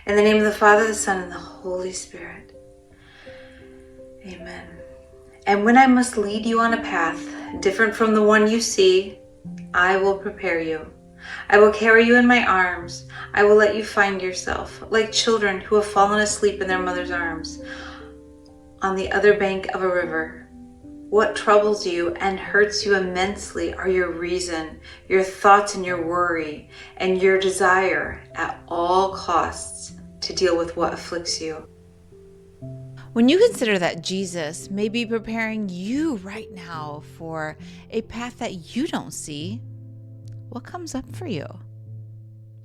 In the name of the Father, the Son, and the Holy Spirit. Amen. And when I must lead you on a path different from the one you see, I will prepare you. I will carry you in my arms. I will let you find yourself, like children who have fallen asleep in their mother's arms, on the other bank of a river. What troubles you and hurts you immensely are your reason, your thoughts and your worry, and your desire at all costs to deal with what afflicts you. When you consider that Jesus may be preparing you right now for a path that you don't see, what comes up for you?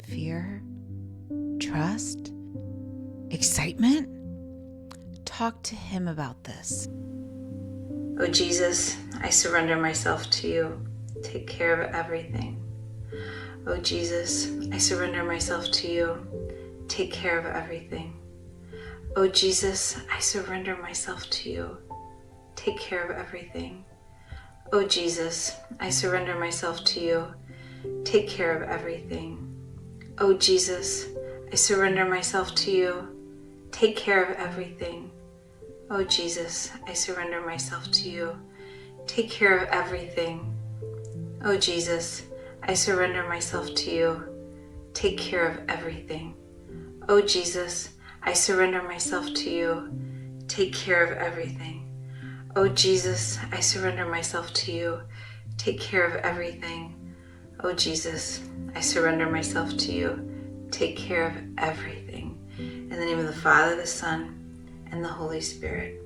Fear? Trust? Excitement? Talk to him about this. Oh Jesus, I surrender myself to you. Take care of everything. Oh Jesus, I surrender myself to you. Take care of everything. Oh Jesus, I surrender myself to you. Take care of everything. Oh Jesus, I surrender myself to you. Take care of everything. Oh Jesus, I surrender myself to you. Take care of everything. Oh Jesus, I surrender myself to you. Take care of everything. Oh Jesus, I surrender myself to you. Take care of everything. Oh Jesus, I surrender myself to you. Take care of everything. Oh Jesus, I surrender myself to you. Take care of everything. Oh Jesus, I surrender myself to you. Take care of everything. In the name of the Father, the Son, and the Holy Spirit.